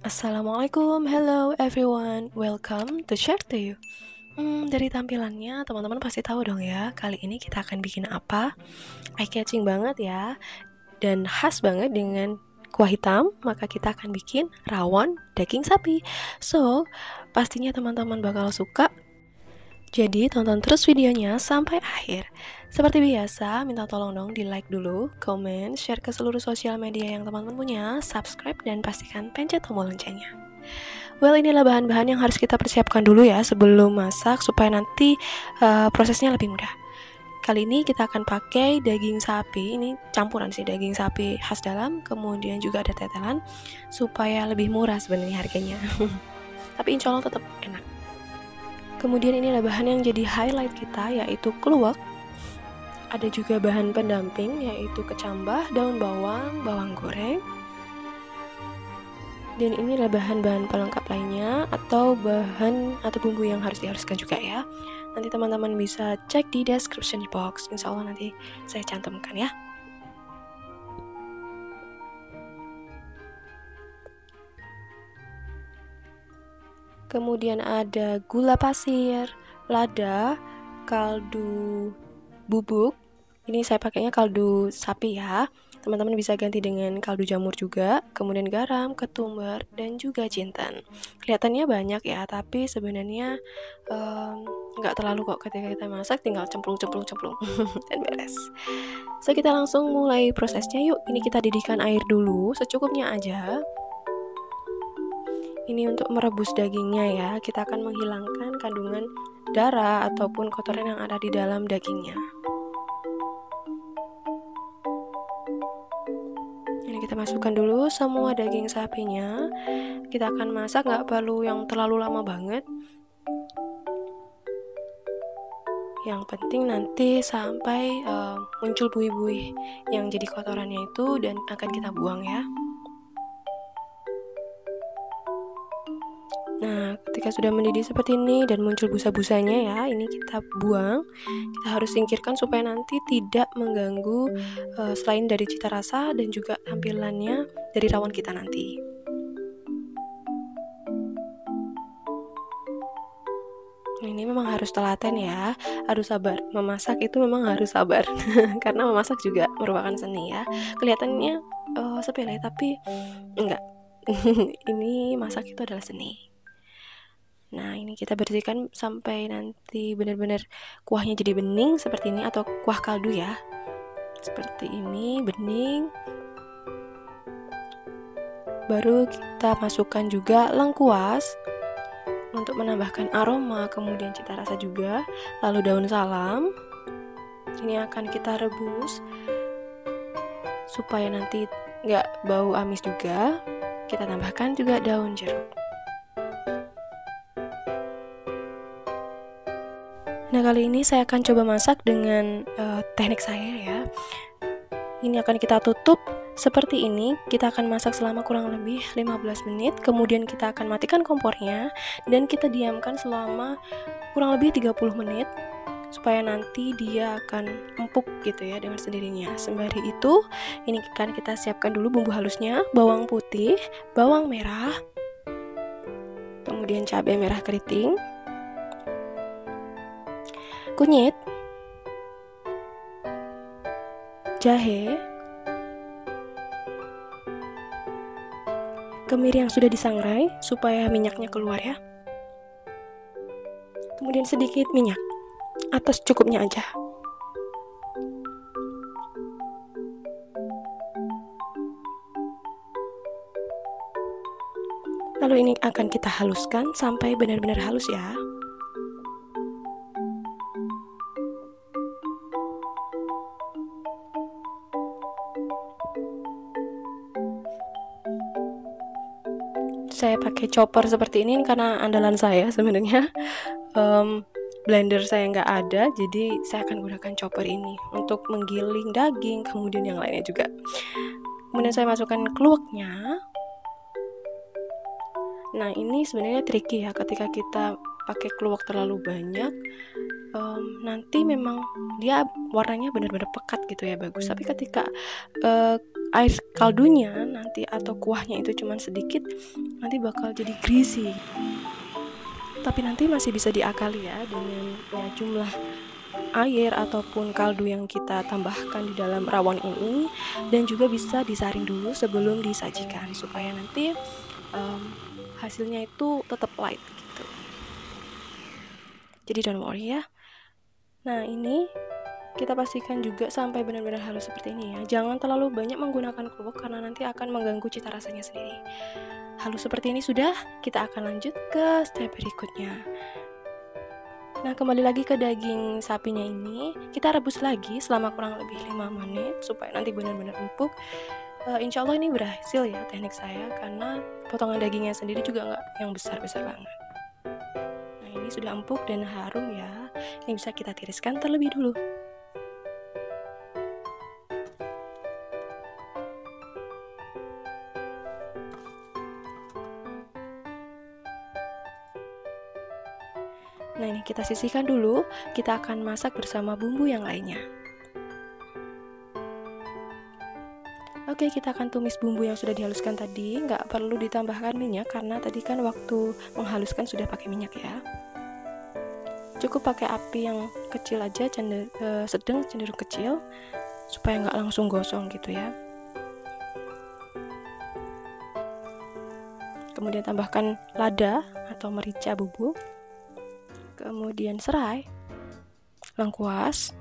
Assalamualaikum, hello everyone, welcome to Share to You. Dari tampilannya teman-teman pasti tahu dong ya, kali ini kita akan bikin apa? Eye-catching banget ya, dan khas banget dengan kuah hitam, maka kita akan bikin rawon daging sapi. So, pastinya teman-teman bakal suka. Jadi tonton terus videonya sampai akhir. Seperti biasa, minta tolong dong di like dulu, komen, share ke seluruh sosial media yang teman-teman punya, subscribe, dan pastikan pencet tombol loncengnya. Well, inilah bahan-bahan yang harus kita persiapkan dulu ya sebelum masak supaya nanti prosesnya lebih mudah. Kali ini kita akan pakai daging sapi, ini campuran sih daging sapi khas dalam, kemudian juga ada tetelan supaya lebih murah sebenarnya harganya. Tapi insya Allah tetap enak. Kemudian inilah bahan yang jadi highlight kita, yaitu kluwek. Ada juga bahan pendamping, yaitu kecambah, daun bawang, bawang goreng. Dan inilah bahan-bahan pelengkap lainnya, atau bahan atau bumbu yang harus dihaluskan juga ya. Nanti teman-teman bisa cek di description box, insya Allah nanti saya cantumkan ya. Kemudian ada gula pasir, lada, kaldu bubuk. Ini saya pakainya kaldu sapi ya. Teman-teman bisa ganti dengan kaldu jamur juga. Kemudian garam, ketumbar, dan juga jinten. Kelihatannya banyak ya, tapi sebenarnya nggak terlalu kok ketika kita masak. Tinggal cemplung dan beres. So kita langsung mulai prosesnya yuk. Ini kita didihkan air dulu, secukupnya aja. Ini untuk merebus dagingnya ya, kita akan menghilangkan kandungan darah ataupun kotoran yang ada di dalam dagingnya. Ini kita masukkan dulu semua daging sapinya. Kita akan masak, nggak perlu yang terlalu lama banget. Yang penting nanti sampai muncul buih-buih yang jadi kotorannya itu dan akan kita buang ya. Nah, ketika sudah mendidih seperti ini dan muncul busa-busanya ya, ini kita buang. Kita harus singkirkan supaya nanti tidak mengganggu selain dari cita rasa dan juga tampilannya dari rawon kita nanti. Ini memang harus telaten ya, harus sabar. Memasak itu memang harus sabar, karena memasak juga merupakan seni ya. Kelihatannya sepele tapi enggak. Ini masak itu adalah seni. Nah, ini kita bersihkan sampai nanti benar-benar kuahnya jadi bening seperti ini, atau kuah kaldu ya. Seperti ini, bening. Baru kita masukkan juga lengkuas untuk menambahkan aroma, kemudian cita rasa juga. Lalu daun salam. Ini akan kita rebus supaya nanti nggak bau amis juga. Kita tambahkan juga daun jeruk. Nah, kali ini saya akan coba masak dengan teknik saya ya. Ini akan kita tutup seperti ini. Kita akan masak selama kurang lebih 15 menit. Kemudian kita akan matikan kompornya dan kita diamkan selama kurang lebih 30 menit supaya nanti dia akan empuk gitu ya dengan sendirinya. Sembari itu, ini kan kita siapkan dulu bumbu halusnya, bawang putih, bawang merah, kemudian cabai merah keriting, kunyit, jahe, kemiri yang sudah disangrai supaya minyaknya keluar ya. Kemudian sedikit minyak atau secukupnya aja. Lalu ini akan kita haluskan sampai benar-benar halus ya. Saya pakai chopper seperti ini karena andalan saya sebenarnya. Blender saya nggak ada, jadi saya akan gunakan chopper ini untuk menggiling daging, kemudian yang lainnya juga. Kemudian saya masukkan kluweknya. Nah, ini sebenarnya tricky ya, ketika kita pakai kluwek terlalu banyak, nanti memang dia warnanya benar-benar pekat gitu ya, bagus. Tapi ketika air kaldunya nanti atau kuahnya itu cuman sedikit, nanti bakal jadi greasy. Tapi nanti masih bisa diakali ya dengan jumlah air ataupun kaldu yang kita tambahkan di dalam rawon ini, dan juga bisa disaring dulu sebelum disajikan supaya nanti hasilnya itu tetap light gitu. Jadi don't worry ya. Nah, ini kita pastikan juga sampai benar-benar halus seperti ini ya. Jangan terlalu banyak menggunakan kerupuk karena nanti akan mengganggu cita rasanya sendiri. Halus seperti ini sudah, kita akan lanjut ke step berikutnya. Nah, kembali lagi ke daging sapinya ini, kita rebus lagi selama kurang lebih 5 menit supaya nanti benar-benar empuk. Insya Allah ini berhasil ya teknik saya, karena potongan dagingnya sendiri juga nggak yang besar-besar banget. Nah, ini sudah empuk dan harum ya. Ini bisa kita tiriskan terlebih dulu. Nah, ini kita sisihkan dulu, kita akan masak bersama bumbu yang lainnya. Oke, kita akan tumis bumbu yang sudah dihaluskan tadi, nggak perlu ditambahkan minyak karena tadi kan waktu menghaluskan sudah pakai minyak ya. Cukup pakai api yang kecil aja, sedang cenderung kecil, supaya nggak langsung gosong gitu ya. Kemudian tambahkan lada atau merica bubuk. Kemudian serai, lengkuas,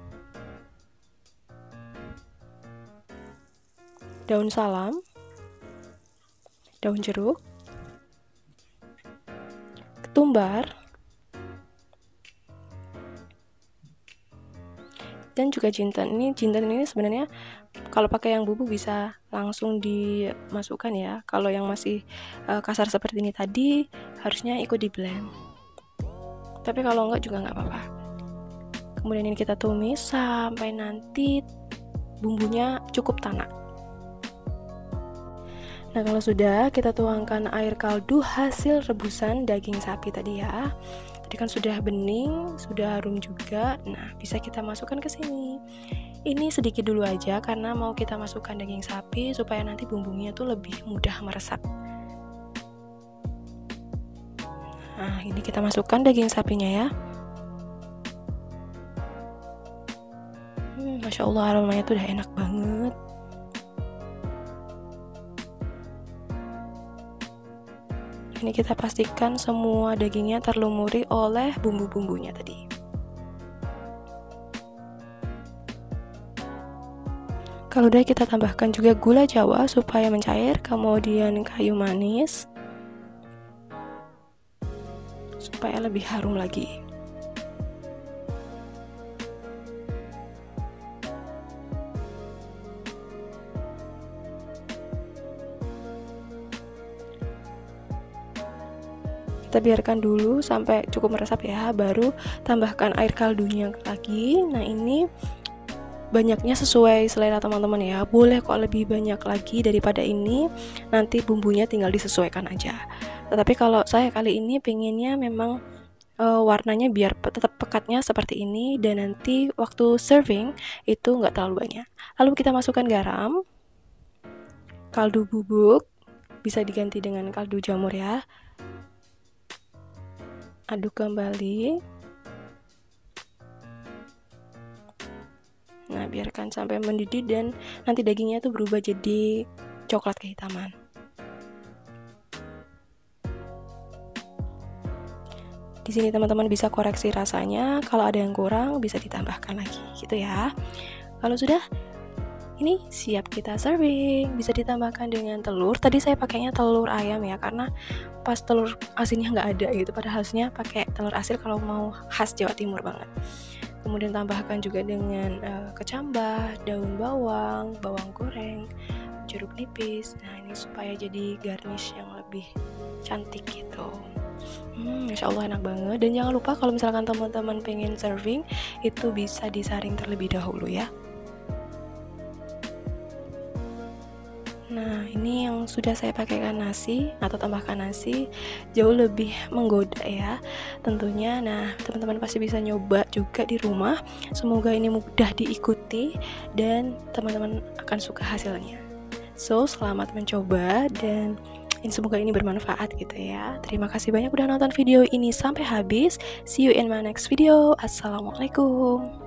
daun salam, daun jeruk, ketumbar, dan juga jinten. Jinten ini sebenarnya kalau pakai yang bubuk bisa langsung dimasukkan ya. Kalau yang masih kasar seperti ini tadi harusnya ikut di blend. Tapi kalau enggak juga nggak apa-apa. Kemudian ini kita tumis sampai nanti bumbunya cukup tanak. Nah, kalau sudah, kita tuangkan air kaldu hasil rebusan daging sapi tadi ya. Tadi kan sudah bening, sudah harum juga. Nah, bisa kita masukkan ke sini. Ini sedikit dulu aja karena mau kita masukkan daging sapi supaya nanti bumbunya tuh lebih mudah meresap. Nah, ini kita masukkan daging sapinya ya. Masya Allah, aromanya tuh udah enak banget. Ini kita pastikan semua dagingnya terlumuri oleh bumbu-bumbunya tadi. Kalau udah, kita tambahkan juga gula Jawa supaya mencair, kemudian kayu manis supaya lebih harum lagi. Kita biarkan dulu sampai cukup meresap ya, baru tambahkan air kaldunya lagi. Nah, ini banyaknya sesuai selera teman-teman ya, boleh kok lebih banyak lagi daripada ini, nanti bumbunya tinggal disesuaikan aja. Tetapi kalau saya kali ini pengennya memang warnanya biar tetap pekatnya seperti ini, dan nanti waktu serving itu nggak terlalu banyak. Lalu kita masukkan garam, kaldu bubuk, bisa diganti dengan kaldu jamur ya. Aduk kembali. Nah, biarkan sampai mendidih dan nanti dagingnya tuh berubah jadi coklat kehitaman. Di sini teman-teman bisa koreksi rasanya, kalau ada yang kurang bisa ditambahkan lagi gitu ya. Kalau sudah, ini siap kita serving. Bisa ditambahkan dengan telur. Tadi saya pakainya telur ayam ya, karena pas telur asinnya nggak ada gitu, padahal harusnya pakai telur asin kalau mau khas Jawa Timur banget. Kemudian tambahkan juga dengan kecambah, daun bawang, bawang goreng, jeruk nipis. Nah, ini supaya jadi garnish yang lebih cantik gitu. Masya Allah, enak banget. Dan jangan lupa kalau misalkan teman-teman pengen serving, itu bisa disaring terlebih dahulu ya. Nah, ini yang sudah saya pakaikan nasi atau tambahkan nasi, jauh lebih menggoda ya tentunya. Nah, teman-teman pasti bisa nyoba juga di rumah. Semoga ini mudah diikuti dan teman-teman akan suka hasilnya. So selamat mencoba dan semoga ini bermanfaat gitu ya. Terima kasih banyak udah nonton video ini sampai habis. See you in my next video. Assalamualaikum.